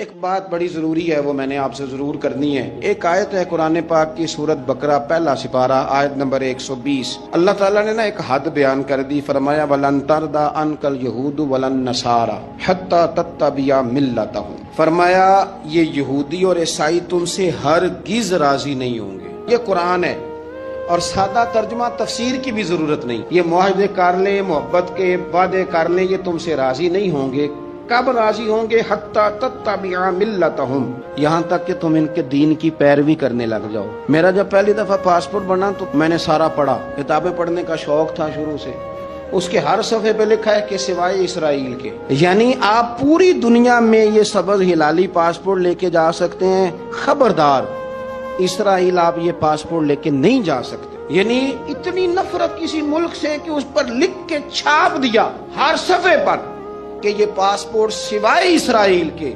ایک بات بڑی ضروری ہے، وہ میں نے آپ سے ضرور کرنی ہے۔ ایک آیت ہے قرآن پاک کی سورت بقرہ پہلا سپارہ آیت نمبر 120۔ اللہ تعالیٰ نے ایک حد بیان کر دی، فرمایا وَلَن تَرْضَىٰ عَنْكَ الْيَهُودُ وَلَا النَّصَارَىٰ حَتَّىٰ تَتَّبِعَ مِلَّتَهُمْ۔ فرمایا یہ یہودی اور عیسائی تم سے ہرگز راضی نہیں ہوں گے۔ یہ قرآن ہے اور سادہ ترجمہ تفسیر کی بھی ضرورت نہیں۔ یہ معاہدے کر لیں، محبت کے وعدے کر لیں، یہ تم سے راضی نہیں ہوں گے۔ کب راضی ہوں گے؟ حتی تتبع ملتہم، یہاں تک کہ تم ان کے دین کی پیروی کرنے لگ جاؤ۔ میرا جب پہلی دفعہ پاسپورٹ بنا تو میں نے سارا پڑھا، کتابیں پڑھنے کا شوق تھا شروع سے۔ اس کے ہر صفحے پہ لکھا ہے کہ سوائے اسرائیل کے، یعنی آپ پوری دنیا میں یہ سبز ہلالی پاسپورٹ لے کے جا سکتے ہیں، خبردار اسرائیل آپ یہ پاسپورٹ لے کے نہیں جا سکتے۔ یعنی اتنی نفرت کسی ملک سے کہ اس پر لکھ کے چھاپ دیا ہر صفحے پر کہ یہ پاسپورٹ سوائے اسرائیل کے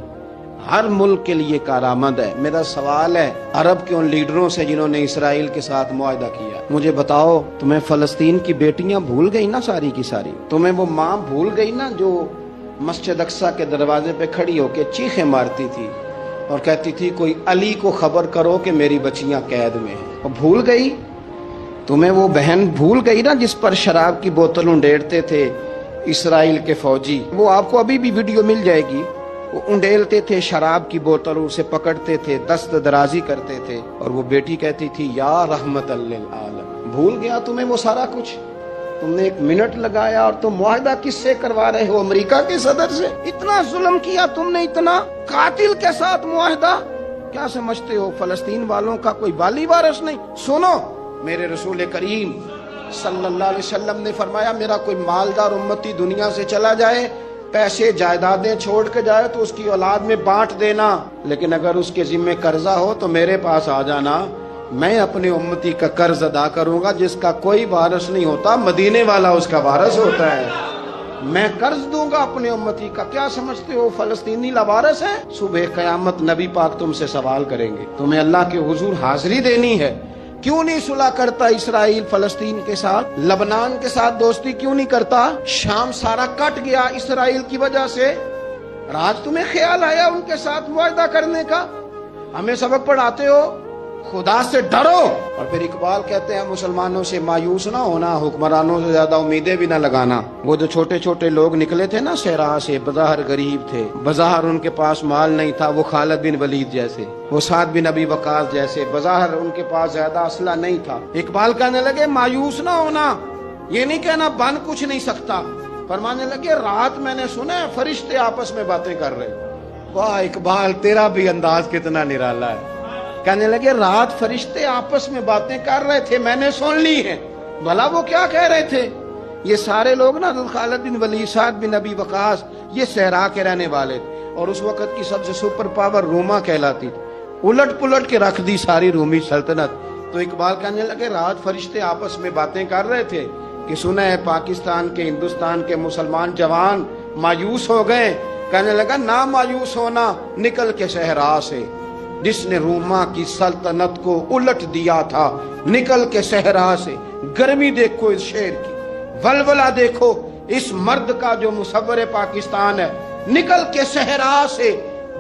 ہر ملک کے لیے کارآمد ہے۔ میرا سوال ہے عرب کے ان لیڈروں سے جنہوں نے اسرائیل کے ساتھ معاہدہ کیا، مجھے بتاؤ تمہیں فلسطین کی بیٹیاں بھول گئی نا ساری کی ساری؟ تمہیں وہ ماں بھول گئی نا جو مسجد اقصی کے دروازے پہ کھڑی ہو کے چیخیں مارتی تھی اور کہتی تھی کوئی علی کو خبر کرو کہ میری بچیاں قید میں ہیں؟ اور بھول گئی؟ تمہیں وہ بہن بھول گئی نا جس پر شراب کی بوتل انڈیڑتے تھے اسرائیل کے فوجی؟ وہ آپ کو ابھی بھی ویڈیو مل جائے گی۔ وہ انڈیلتے تھے شراب کی بوتل، اسے پکڑتے تھے، دست درازی کرتے تھے، اور وہ بیٹی کہتی تھی یا رحمت للعالم۔ بھول گیا تمہیں وہ سارا کچھ؟ تم نے ایک منٹ لگایا اور تم معاہدہ کس سے کروا رہے ہو؟ امریکہ کے صدر سے؟ اتنا ظلم کیا تم نے، اتنا قاتل کے ساتھ معاہدہ؟ کیا سمجھتے ہو فلسطین والوں کا کوئی والی وارث نہیں؟ سنو، میرے رسول کریم صلی اللہ علیہ وسلم نے فرمایا میرا کوئی مالدار امتی دنیا سے چلا جائے، پیسے جائیدادیں چھوڑ کے جائے تو اس کی اولاد میں بانٹ دینا، لیکن اگر اس کے ذمہ قرضہ ہو تو میرے پاس آ جانا، میں اپنے امتی کا قرض ادا کروں گا۔ جس کا کوئی وارث نہیں ہوتا مدینے والا اس کا وارث ہوتا ہے، میں قرض دوں گا اپنے امتی کا۔ کیا سمجھتے ہو فلسطینی لاوارث ہیں؟ صبح قیامت نبی پاک تم سے سوال کریں گے، تمہیں اللہ کے حضور حاضری دینی ہے۔ کیوں نہیں صلح کرتا اسرائیل فلسطین کے ساتھ؟ لبنان کے ساتھ دوستی کیوں نہیں کرتا؟ شام سارا کٹ گیا اسرائیل کی وجہ سے، آج تمہیں خیال آیا ان کے ساتھ معاہدہ کرنے کا؟ ہمیں سبق پڑھاتے ہو، خدا سے ڈرو۔ اور پھر اقبال کہتے ہیں مسلمانوں سے مایوس نہ ہونا، حکمرانوں سے زیادہ امیدیں بھی نہ لگانا۔ وہ جو چھوٹے چھوٹے لوگ نکلے تھے نا صحرا سے، بظاہر غریب تھے، بظاہر ان کے پاس مال نہیں تھا، وہ خالد بن ولید جیسے، وہ سعد بن ابی وقاص جیسے، بظاہر ان کے پاس زیادہ اسلحہ نہیں تھا۔ اقبال کہنے لگے مایوس نہ ہونا، یہ نہیں کہنا بن کچھ نہیں سکتا۔ فرمانے لگے رات میں نے سنا ہے فرشتے آپس میں باتیں کر رہے۔ واہ اقبال، تیرا بھی انداز کتنا نرالا ہے۔ کہنے لگے رات فرشتے آپس میں باتیں کر رہے تھے، میں نے سن لی ہیں۔ بھلا وہ کیا کہہ رہے تھے؟ یہ سارے لوگ نا خالد بن ولید، سعد بن ابی وقاص، یہ صحرا کے رہنے والے تھے، اور اس وقت کی سب سے سپر پاور روما کہلاتی تھی۔ الٹ پلٹ کے رکھ دی ساری رومی سلطنت۔ تو اقبال کہنے لگے رات فرشتے آپس میں باتیں کر رہے تھے کہ سنا ہے پاکستان کے، ہندوستان کے مسلمان جوان مایوس ہو گئے۔ کہنے لگا نہ مایوس ہونا، نکل کے صحرا سے، جس نے روما کی سلطنت کو الٹ دیا تھا، نکل کے صحرا سے۔ گرمی دیکھو اس شیر کی، ولولہ دیکھو اس مرد کا جو مصور پاکستان ہے، نکل کے صحرا سے،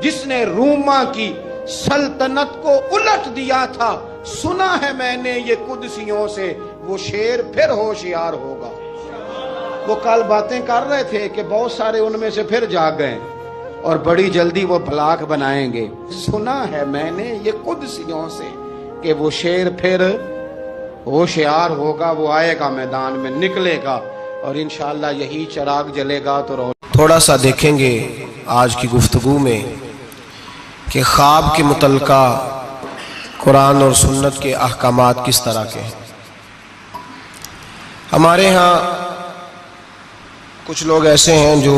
جس نے روما کی سلطنت کو الٹ دیا تھا۔ سنا ہے میں نے یہ قدسیوں سے، وہ شیر پھر ہوشیار ہوگا۔ وہ کل باتیں کر رہے تھے کہ بہت سارے ان میں سے پھر جاگ گئے اور بڑی جلدی وہ بلاک بنائیں گے۔ سنا ہے میں نے یہ قدسیوں سے کہ وہ شیر پھر ہوشیار ہوگا، وہ آئے گا میدان میں، نکلے گا، اور انشاءاللہ یہی چراغ جلے گا تو تھوڑا سا دیکھیں گے آج کی گفتگو میں کہ خواب کے متعلقہ قرآن اور سنت کے احکامات کس طرح کے ہیں۔ ہمارے ہاں کچھ لوگ ایسے ہیں جو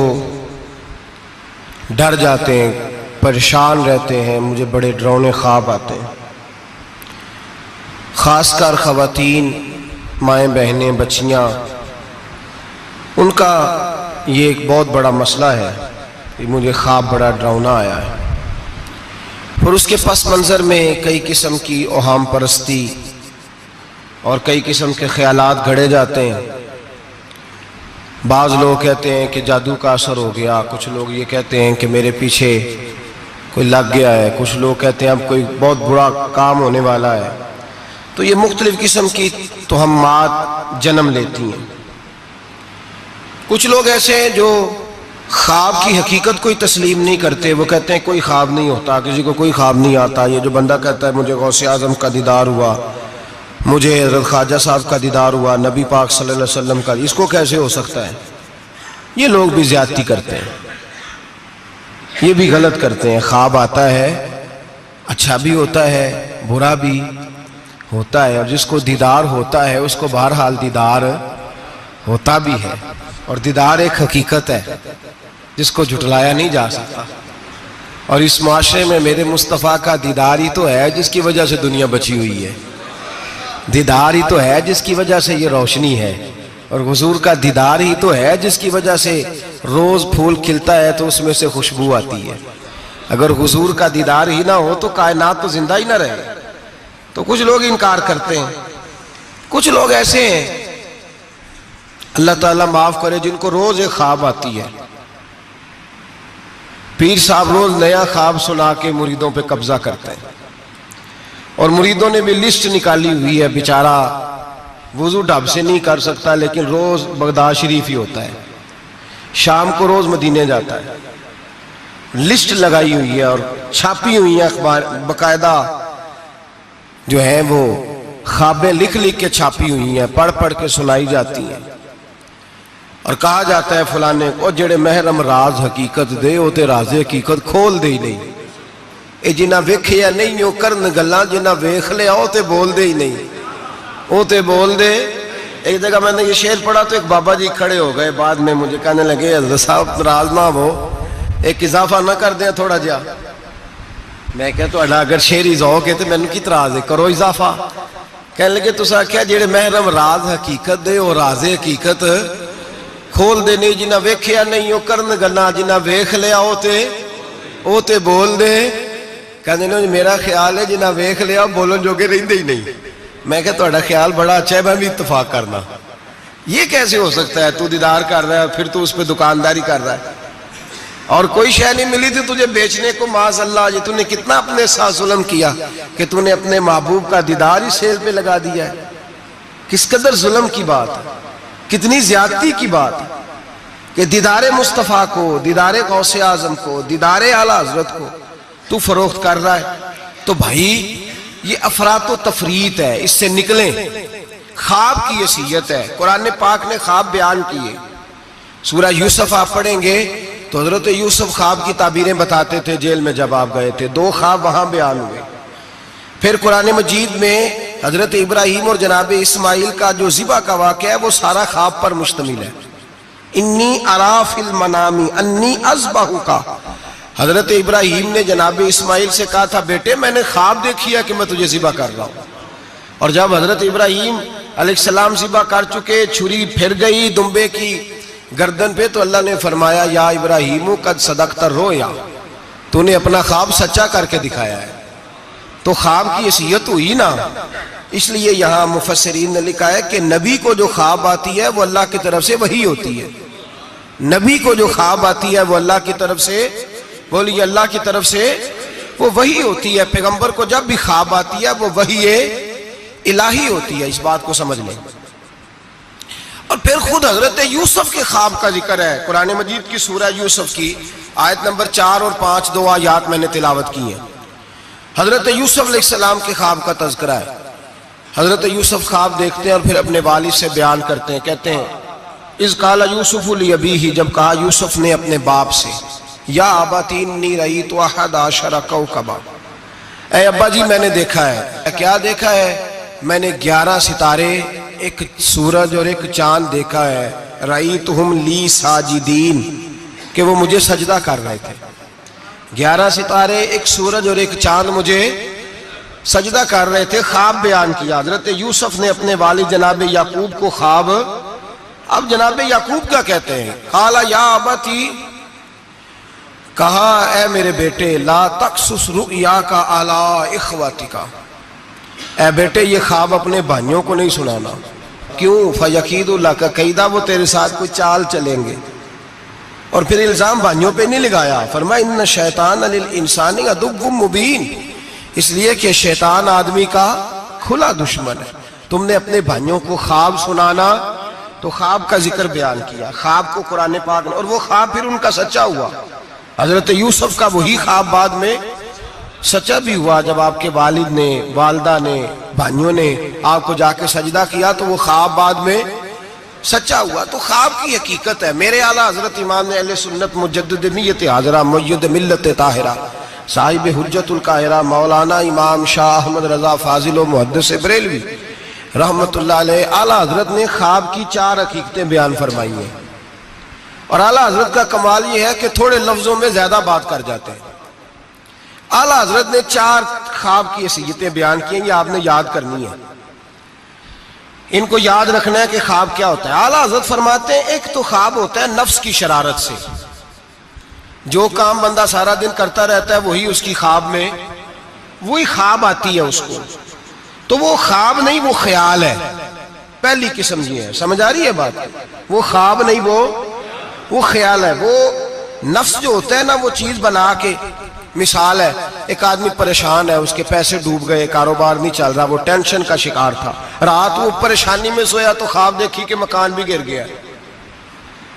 ڈر جاتے ہیں، پریشان رہتے ہیں، مجھے بڑے ڈراؤنے خواب آتے ہیں۔ خاص کر خواتین، مائیں بہنیں، بچیاں، ان کا یہ ایک بہت بڑا مسئلہ ہے کہ مجھے خواب بڑا ڈراؤنا آیا ہے، اور اس کے پس منظر میں کئی قسم کی اوہام پرستی اور کئی قسم کے خیالات گھڑے جاتے ہیں۔ بعض لوگ کہتے ہیں کہ جادو کا اثر ہو گیا، کچھ لوگ یہ کہتے ہیں کہ میرے پیچھے کوئی لگ گیا ہے، کچھ لوگ کہتے ہیں اب کوئی بہت برا کام ہونے والا ہے. تو یہ مختلف قسم کی توہمات جنم لیتی ہیں. کچھ لوگ ایسے ہیں جو خواب کی حقیقت کوئی تسلیم نہیں کرتے. وہ کہتے ہیں کوئی خواب نہیں ہوتا، کسی کو کوئی خواب نہیں آتا. یہ جو بندہ کہتا ہے مجھے غوث اعظم کا دیدار ہوا، مجھے حضرت خواجہ صاحب کا دیدار ہوا، نبی پاک صلی اللہ علیہ وسلم کا، اس کو کیسے ہو سکتا ہے؟ یہ لوگ بھی زیادتی کرتے ہیں، یہ بھی غلط کرتے ہیں. خواب آتا ہے، اچھا بھی ہوتا ہے، برا بھی ہوتا ہے، اور جس کو دیدار ہوتا ہے اس کو بہرحال دیدار ہوتا بھی ہے. اور دیدار ایک حقیقت ہے جس کو جھٹلایا نہیں جا سکتا. اور اس معاشرے میں میرے مصطفیٰ کا دیدار ہی تو ہے جس کی وجہ سے دنیا بچی ہوئی ہے. دیدار ہی تو ہے جس کی وجہ سے یہ روشنی ہے. اور حضور کا دیدار ہی تو ہے جس کی وجہ سے روز پھول کھلتا ہے تو اس میں سے خوشبو آتی ہے. اگر حضور کا دیدار ہی نہ ہو تو کائنات تو زندہ ہی نہ رہے. تو کچھ لوگ انکار کرتے ہیں. کچھ لوگ ایسے ہیں، اللہ تعالیٰ معاف کرے، جن کو روز ایک خواب آتی ہے. پیر صاحب روز نیا خواب سنا کے مریدوں پہ قبضہ کرتے ہیں. اور مریدوں نے بھی لسٹ نکالی ہوئی ہے. بیچارہ وضو ڈھب سے نہیں کر سکتا لیکن روز بغداد شریف ہی ہوتا ہے، شام کو روز مدینے جاتا ہے. لسٹ لگائی ہوئی ہے اور چھاپی ہوئی ہیں اخبار، باقاعدہ جو ہیں وہ خوابیں لکھ لکھ کے چھاپی ہوئی ہیں، پڑھ پڑھ کے سنائی جاتی ہیں. اور کہا جاتا ہے فلانے کو جڑے محرم راز حقیقت دے وہ تے راز حقیقت کھول دے ہی نہیں. اے جنہ ویکھیا نہیں وہ کرن گلاں، جنہ ویکھ لیا وہ تے بول دے ہی نہیں. وہ تے بول دے. ایک جگہ میں نے یہ شعر پڑھا تو ایک بابا جی کھڑے ہو گئے، بعد میں مجھے کہنے لگے حضرت صاحب ناراض نہ ہو، ایک اضافہ نہ کر دیں تھوڑا جہا. میں کہا تو اگر شعری ذوق ہے تو مینوں کی اعتراض ہے، کرو اضافہ. کہنے لگے تساں آکھیا جڑے محرم راز حقیقت دے وہ راز حقیقت کھول دے نہیں، جنہ ویکھیا نہیں وہ کرن گلاں، جنہ ویکھ لیا وہ تے بول دے. کہنے لگے میرا خیال ہے جنہ ویکھ لیا بولن جوگے رہندے ہی نہیں. میں کہا تہاڈا خیال بڑا اچھا ہے، میں بھی اتفاق کرنا. یہ کیسے ہو سکتا ہے؟ تو دیدار کر رہا ہے پھر تو اس پہ دکانداری کر رہا ہے، اور کوئی شے نہیں ملی تھی تجھے بیچنے کو. معاذ اللہ، یہ تو نے کتنا اپنے ساتھ ظلم کیا کہ تو نے اپنے محبوب کا دیدار ہی سیل پہ لگا دیا ہے. کس قدر ظلم کی بات ہے، کتنی زیادتی کی بات ہے کہ دیدار مصطفیٰ کو، دیدار غوث اعظم کو، دیدار اعلیٰ حضرت کو تو فروخت کر رہا ہے. تو بھائی یہ افراط و تفریط ہے، اس سے نکلیں. خواب کی حیثیت ہے، قرآن پاک نے خواب بیان کیے. سورہ یوسف آپ پڑھیں گے تو حضرت یوسف خواب کی تعبیریں بتاتے تھے جیل میں جب آپ گئے تھے. 2 خواب وہاں بیان ہوئے. پھر قرآن مجید میں حضرت ابراہیم اور جناب اسماعیل کا جو ذبح کا واقعہ ہے وہ سارا خواب پر مشتمل ہے. انی ارا فی المنام انی اذبحک. حضرت ابراہیم نے جناب اسماعیل سے کہا تھا بیٹے میں نے خواب دیکھی ہے کہ میں تجھے ذبح کر رہا ہوں. اور جب حضرت ابراہیم علیہ السلام ذبح کر چکے، چھری پھر گئی دمبے کی گردن پہ، تو اللہ نے فرمایا یا ابراہیم قد صدقت الرؤیا، تو نے اپنا خواب سچا کر کے دکھایا ہے. تو خواب کی حیثیت ہوئی نا. اس لیے یہاں مفسرین نے لکھا ہے کہ نبی کو جو خواب آتی ہے وہ اللہ کی طرف سے وحی ہوتی ہے. نبی کو جو خواب آتی ہے وہ اللہ کی طرف سے، بولیے اللہ کی طرف سے وہ وحی ہوتی ہے. پیغمبر کو جب بھی خواب آتی ہے وہ وحی الہی ہوتی ہے. اس بات کو سمجھ لیں. اور پھر خود حضرت یوسف کے خواب کا ذکر ہے قرآن مجید کی سورہ یوسف کی آیت نمبر 4 اور 5 2 آیات میں نے تلاوت کی ہیں. حضرت یوسف علیہ السلام کے خواب کا تذکرہ ہے. حضرت یوسف خواب دیکھتے ہیں اور پھر اپنے والد سے بیان کرتے ہیں. کہتے ہیں اذ قال یوسف لابیہ، جب کہا یوسف نے اپنے باپ سے یا ابت انی رأیت 11 کوکبا، اے ابا جی میں نے دیکھا ہے. کیا دیکھا ہے؟ میں نے 11 ستارے، ایک سورج اور ایک چاند دیکھا ہے. رأیتہم لی ساجدین، کہ وہ مجھے سجدہ کر رہے تھے. 11 ستارے، ایک سورج اور ایک چاند مجھے سجدہ کر رہے تھے. خواب بیان کیا حضرت یوسف نے اپنے والد جناب یعقوب کو خواب. اب جناب یعقوب کیا کہتے ہیں؟ قال یا ابتی، کہا اے میرے بیٹے، لا تقصص رؤیاک علی اخوتک، اے بیٹے یہ خواب اپنے بھائیوں کو نہیں سنانا. کیوں؟ فیکیدوا لک کیدا، وہ تیرے ساتھ کوئی چال چلیں گے. اور پھر الزام بھائیوں پہ نہیں لگایا، فرمایا ان شیطان للانسان عدو مبین، اس لیے کہ شیطان آدمی کا کھلا دشمن ہے۔ تم نے اپنے بھائیوں کو خواب سنانا تو خواب کا ذکر بیان کیا، خواب کو قرآن پاک نے، اور وہ خواب پھر ان کا سچا ہوا۔ حضرت یوسف کا وہی خواب بعد میں سچا بھی ہوا، جب آپ کے والد نے، والدہ نے، بھائیوں نے آپ کو جا کے سجدہ کیا تو وہ خواب بعد میں سچا ہوا۔ تو خواب کی حقیقت ہے۔ میرے اعلیٰ حضرت امام اہل سنت مجدد میت حاضرہ مؤید ملت طاہرہ صاحب حجت القاہرہ مولانا امام شاہ احمد رضا فاضل و محدث بریلوی رحمت اللہ علیہ، اعلیٰ حضرت نے خواب کی 4 حقیقتیں بیان فرمائی ہیں، اور اعلیٰ حضرت کا کمال یہ ہے کہ تھوڑے لفظوں میں زیادہ بات کر جاتے ہیں۔ اعلیٰ حضرت نے 4 خواب کی حیثیتیں بیان کی ہیں، یہ آپ نے یاد کرنی ہے، ان کو یاد رکھنا ہے کہ خواب کیا ہوتا ہے۔ اعلیٰ حضرت فرماتے ہیں ایک تو خواب ہوتا ہے نفس کی شرارت سے، جو کام بندہ سارا دن کرتا رہتا ہے وہی اس کی خواب میں وہی خواب آتی ہے اس کو، تو وہ خواب نہیں، وہ خیال ہے، پہلی قسم یہ ہے۔ سمجھ آ رہی ہے بات؟ وہ خواب نہیں، وہ خیال ہے۔ وہ نفس جو ہوتا ہے نا، وہ چیز بنا کے، مثال ہے ایک آدمی پریشان ہے، اس کے پیسے ڈوب گئے، کاروبار نہیں چل رہا، وہ ٹینشن کا شکار تھا، رات وہ پریشانی میں سویا تو خواب دیکھی کہ مکان بھی گر گیا۔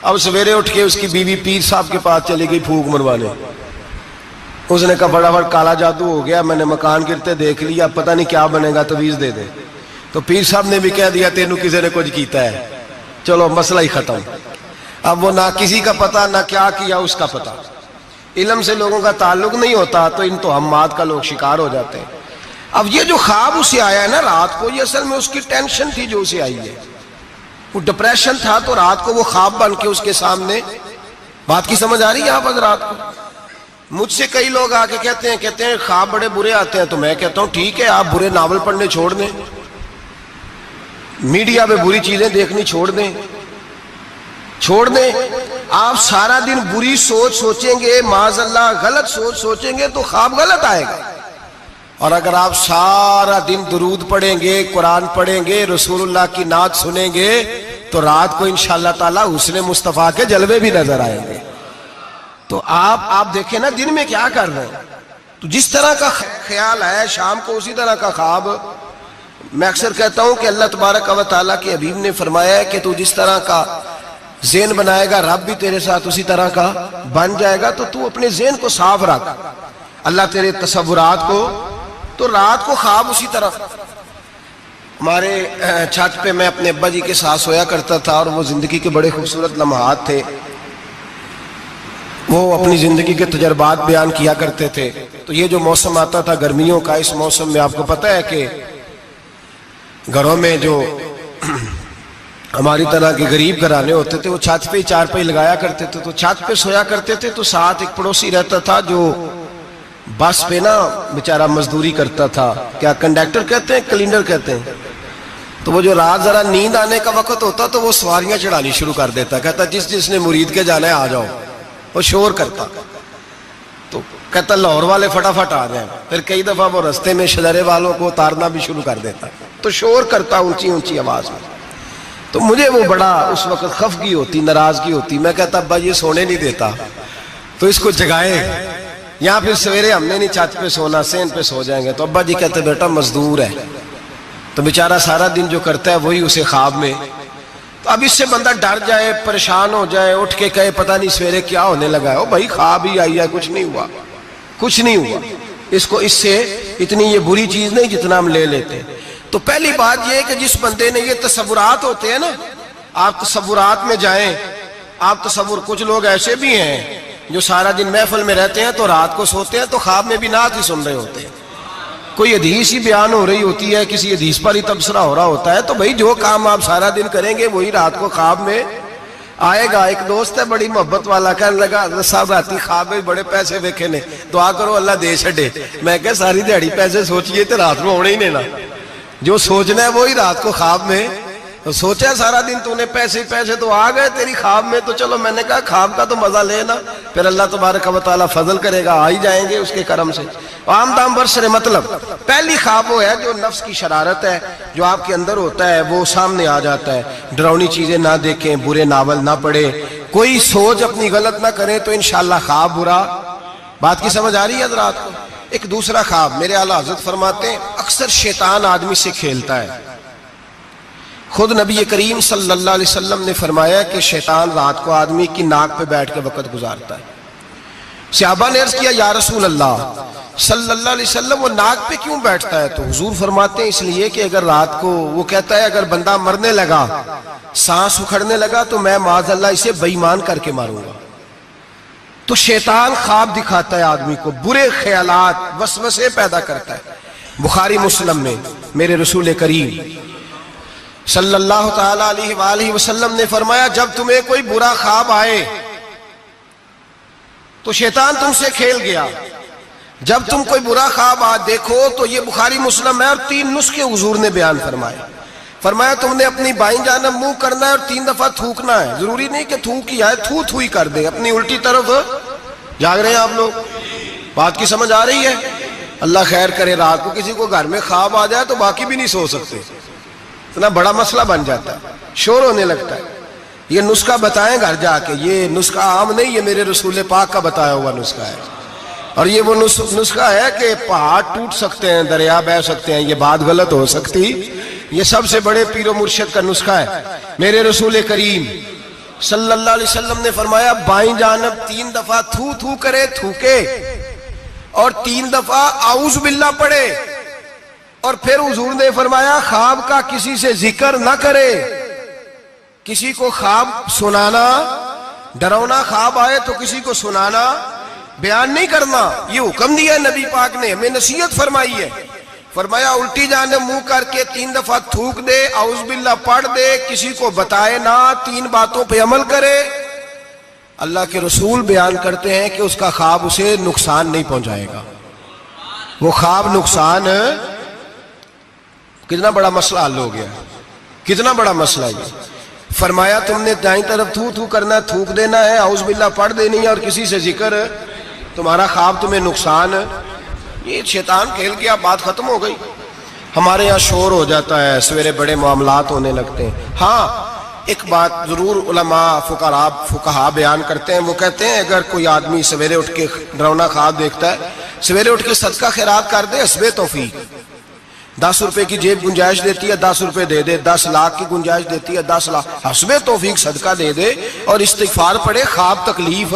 اب سویرے اٹھ کے اس کی بیوی پیر صاحب کے پاس چلی گئی پھونک مروانے، اس نے کہا بڑا کالا جادو ہو گیا، میں نے مکان گرتے دیکھ لیا، پتہ نہیں کیا بنے گا، تعویذ دے دے۔ تو پیر صاحب نے بھی کہہ دیا تینوں کسی نے کچھ کیتا ہے، چلو مسئلہ ہی ختم۔ اب وہ نہ کسی کا پتہ، نہ کیا کیا اس کا پتہ۔ علم سے لوگوں کا تعلق نہیں ہوتا تو ان توہمات کا لوگ شکار ہو جاتے ہیں۔ اب یہ جو خواب اسے آیا ہے نا رات کو، یہ اصل میں اس کی ٹینشن تھی جو اسے آئی ہے، وہ ڈپریشن تھا، تو رات کو وہ خواب بن کے اس کے سامنے۔ بات کی سمجھ آ رہی ہے آپ حضرات کو؟ مجھ سے کئی لوگ آ کے کہتے ہیں خواب بڑے برے آتے ہیں، تو میں کہتا ہوں ٹھیک ہے، آپ برے ناول پڑھنے چھوڑ دیں، میڈیا پہ بری چیزیں دیکھنی چھوڑ دیں، آپ سارا دن بری سوچ سوچیں گے، معاذ اللہ غلط سوچ سوچیں گے تو خواب غلط آئے گا۔ اور اگر آپ سارا دن درود پڑھیں گے، قرآن پڑھیں گے، رسول اللہ کی نعت سنیں گے تو رات کو انشاءاللہ تعالی حسن مصطفیٰ کے جلوے بھی نظر آئیں گے۔ تو آپ دیکھیں نا دن میں کیا کر رہے ہیں، تو جس طرح کا خیال ہے شام کو اسی طرح کا خواب۔ میں اکثر کہتا ہوں کہ اللہ تبارک و تعالیٰ کے حبیب نے فرمایا ہے کہ تو جس طرح کا ذہن بنائے گا رب بھی تیرے ساتھ اسی طرح کا بن جائے گا، تو اپنے ذہن کو صاف رکھ، اللہ تیرے تصورات کو، تو رات کو خواب اسی طرح۔ ہمارے چھت پہ میں اپنے ابا جی کے ساتھ سویا کرتا تھا، اور وہ زندگی کے بڑے خوبصورت لمحات تھے، وہ اپنی زندگی کے تجربات بیان کیا کرتے تھے۔ تو یہ جو موسم آتا تھا گرمیوں کا، اس موسم میں آپ کو پتہ ہے کہ گھروں میں جو ہماری طرح کے غریب گھرانے ہوتے تھے وہ چھت پہ ہی چارپائی لگایا کرتے تھے، تو چھت پہ سویا کرتے تھے، تو ساتھ ایک پڑوسی رہتا تھا جو بس پہ نا بیچارہ مزدوری کرتا تھا، کیا کنڈکٹر کہتے ہیں کلینڈر کہتے ہیں، تو وہ جو رات ذرا نیند آنے کا وقت ہوتا تو وہ سواریاں چڑھانی شروع کر دیتا، کہتا جس نے مرید کے جانا ہے آ جاؤ، وہ شور کرتا، تو کہتا لاہور والے فٹافٹ آ جائیں، پھر کئی دفعہ وہ رستے میں شجرے والوں کو اتارنا بھی شروع کر دیتا، تو شور کرتا اونچی اونچی آواز میں۔ تو مجھے وہ بڑا اس وقت خفگی ہوتی، ناراضگی ہوتی، میں کہتا ابا یہ سونے نہیں دیتا، تو اس کو جگائے، یا پھر سویرے ہم نے نہیں چھت پہ سونا، سین پہ سو جائیں گے، تو ابا جی کہتے بیٹا مزدور ہے، تو بیچارہ سارا دن جو کرتا ہے وہی اسے خواب میں، تو اب اس سے بندہ ڈر جائے، پریشان ہو جائے، اٹھ کے کہے پتہ نہیں سویرے کیا ہونے لگا ہے، او بھائی خواب ہی آئی ہے، کچھ نہیں ہوا، اس سے اتنی یہ بری چیز نہیں جتنا ہم لے لیتے ہیں۔ تو پہلی بات یہ ہے کہ جس بندے نے یہ تصورات ہوتے ہیں نا، آپ تصورات میں جائیں، کچھ لوگ ایسے بھی ہیں جو سارا دن محفل میں رہتے ہیں تو رات کو سوتے ہیں تو خواب میں بھی نعت ہی سن رہے ہوتے ہیں، کوئی حدیث ہی بیان ہو رہی ہوتی ہے، کسی حدیث پر ہی تبصرہ ہو رہا ہوتا ہے، تو بھائی جو کام آپ سارا دن کریں گے وہی رات کو خواب میں آئے گا۔ ایک دوست ہے بڑی محبت والا، کہنے لگا حضرت صاحب راتی خواب میں بڑے پیسے ویکھے نے، دعا کرو اللہ دے چھڈے۔ میں کہا ساری دیہڑی پیسے سوچیے تو رات میں ہونے ہی نہیں نا، جو سوچنا ہے وہی رات کو خواب میں سوچا، سارا دن تو نے پیسے تو آ گئے تیری خواب میں، تو چلو میں نے کہا خواب کا تو مزہ لینا، پھر اللہ تبارک و تعالیٰ فضل کرے گا، آ ہی جائیں گے اس کے کرم سے۔ عام دام برسر مطلب پہلی خواب وہ ہے جو نفس کی شرارت ہے، جو آپ کے اندر ہوتا ہے وہ سامنے آ جاتا ہے۔ ڈراؤنی چیزیں نہ دیکھیں، برے ناول نہ پڑھیں، کوئی سوچ اپنی غلط نہ کریں تو انشاءاللہ خواب برا. بات کی سمجھ آ رہی ہے حضرات کو؟ ایک دوسرا خواب میرے اعلیٰ حضرت فرماتے ہیں اکثر شیطان آدمی سے کھیلتا ہے. خود نبی کریم صلی اللہ علیہ وسلم نے فرمایا کہ شیطان رات کو آدمی کی ناک پہ بیٹھ کے وقت گزارتا ہے. صحابہ نے عرض کیا یا رسول اللہ صلی اللہ علیہ وسلم وہ ناک پہ کیوں بیٹھتا ہے؟ تو حضور فرماتے ہیں اس لیے کہ اگر رات کو وہ کہتا ہے اگر بندہ مرنے لگا سانس اکھڑنے لگا تو میں معاذ اللہ اسے بے ایمان کر کے ماروں گا. تو شیطان خواب دکھاتا ہے آدمی کو، برے خیالات وسوسے پیدا کرتا ہے. بخاری مسلم میں میرے رسول کریم صلی اللہ تعالی علیہ وآلہ وسلم نے فرمایا جب تمہیں کوئی برا خواب آئے تو شیطان تم سے کھیل گیا. جب تم کوئی برا خواب دیکھو تو یہ بخاری مسلم ہے اور 3 نسخے حضور نے بیان فرمائے. فرمایا تم نے اپنی بائیں جانب منہ کرنا ہے اور 3 دفعہ تھوکنا ہے. ضروری نہیں کہ تھوک ہی آئے، تھو ہی کر دے. اپنی الٹی طرف جاگ رہے ہیں آپ لوگ؟ بات کی سمجھ آ رہی ہے؟ اللہ خیر کرے. رات کو کسی کو گھر میں خواب آ جائے تو باقی بھی نہیں سو سکتے، اتنا بڑا مسئلہ بن جاتا ہے، شور ہونے لگتا ہے. یہ نسخہ بتائیں گھر جا کے. یہ نسخہ عام نہیں، یہ میرے رسول پاک کا بتایا ہوا نسخہ ہے. اور یہ وہ نسخہ ہے کہ پہاڑ ٹوٹ سکتے ہیں، دریا بہہ سکتے ہیں، یہ بات غلط ہو سکتی. یہ سب سے بڑے پیر و مرشد کا نسخہ ہے. میرے رسول کریم صلی اللہ علیہ وسلم نے فرمایا بائیں جانب 3 دفعہ تھو کرے، تھوکے، اور 3 دفعہ اعوذ باللہ پڑھے. اور پھر حضور نے فرمایا خواب کا کسی سے ذکر نہ کرے. کسی کو خواب سنانا، ڈراؤنا خواب آئے تو کسی کو سنانا، بیان نہیں کرنا. یہ حکم دیا ہے نبی پاک نے، ہمیں نصیحت فرمائی ہے. فرمایا الٹی جانب منہ کر کے 3 دفعہ تھوک دے، اعوذ باللہ پڑھ دے، کسی کو بتائے نہ، 3 باتوں پہ عمل کرے. اللہ کے رسول بیان کرتے ہیں کہ اس کا خواب اسے نقصان نہیں پہنچائے گا. وہ خواب نقصان، کتنا بڑا مسئلہ حل ہو گیا، کتنا بڑا مسئلہ یہ. فرمایا تم نے دائیں طرف تھو کرنا ہے، تھوک دینا ہے، اعوذ باللہ پڑھ دینی ہے، اور کسی سے ذکر، تمہارا خواب تمہیں نقصان. یہ شیطان کھیل گیا، بات ختم ہو گئی. ہمارے یہاں شور ہو جاتا ہے، سویرے بڑے معاملات ہونے لگتے ہیں. ہاں ایک بات ضرور علماء فقہا بیان کرتے ہیں. وہ کہتے ہیں اگر کوئی آدمی سویرے اٹھ کے ڈراؤنا خواب دیکھتا ہے، سویرے اٹھ کے صدقہ خیرات کر دے، حسب توفیق. 10 روپے کی جیب گنجائش دیتی ہے، 10 روپے دے دے. 10 لاکھ کی گنجائش دیتی ہے، 10 لاکھ. حسب توفیق صدقہ دے دے اور استغفار پڑھے. خواب تکلیف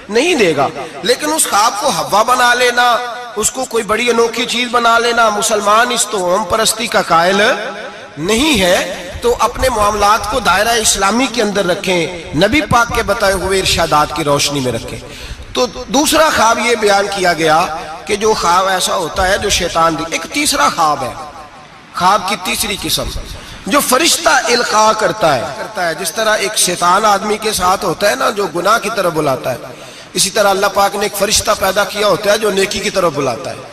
نہیں دے گا. لیکن اس خواب کو ہوا بنا لینا، اس کو کوئی بڑی انوکھی چیز بنا لینا، مسلمان اس توہم پرستی کا قائل نہیں ہے. تو اپنے معاملات کو دائرہ اسلامی کے اندر رکھیں، نبی پاک کے بتائے ہوئے ارشادات کی روشنی میں رکھیں. تو دوسرا خواب یہ بیان کیا گیا کہ جو خواب ایسا ہوتا ہے جو شیطان ایک تیسرا خواب ہے. خواب کی تیسری قسم جو فرشتہ القاء کرتا ہے. جس طرح ایک شیطان آدمی کے ساتھ ہوتا ہے نا جو گناہ کی طرف بلاتا ہے، اسی طرح اللہ پاک نے ایک فرشتہ پیدا کیا ہوتا ہے جو نیکی کی طرف بلاتا ہے،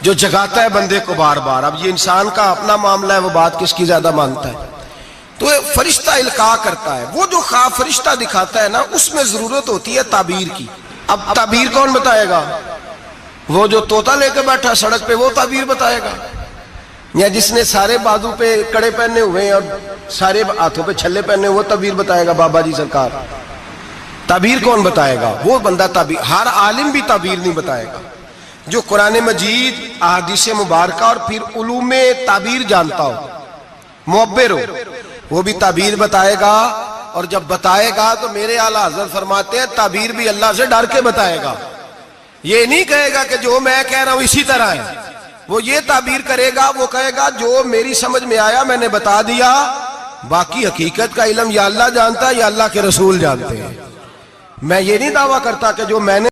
جو جگاتا ہے بندے کو بار بار. اب یہ انسان کا اپنا معاملہ ہے، وہ بات کس کی زیادہ مانتا ہے. تو فرشتہ القاء کرتا ہے. وہ جو خواب فرشتہ دکھاتا ہے نا، اس میں ضرورت ہوتی ہے تعبیر کی. اب تعبیر کون بتائے گا؟ وہ جو طوطا لے کے بیٹھا سڑک پہ، وہ تعبیر بتائے گا؟ یا جس نے سارے بازو پہ کڑے پہنے ہوئے ہیں اور سارے ہاتھوں پہ چھلے پہنے ہوئے، وہ تعبیر بتائے گا؟ بابا جی سرکار. تعبیر کون بتائے گا؟ وہ بندہ تعبیر. ہر عالم بھی تعبیر نہیں بتائے گا. جو قرآن مجید، احادیث مبارکہ اور پھر علوم تعبیر جانتا ہو، معبر ہو، وہ بھی تعبیر بتائے گا. اور جب بتائے گا تو میرے اعلیٰ حضرت فرماتے ہیں تعبیر بھی اللہ سے ڈر کے بتائے گا. یہ نہیں کہے گا کہ جو میں کہہ رہا ہوں اسی طرح ہے. وہ یہ تعبیر کرے گا، وہ کہے گا جو میری سمجھ میں آیا میں نے بتا دیا، باقی حقیقت کا علم یا اللہ جانتا ہے یا اللہ کے رسول جانتے ہیں. میں یہ نہیں دعویٰ کرتا کہ جو میں نے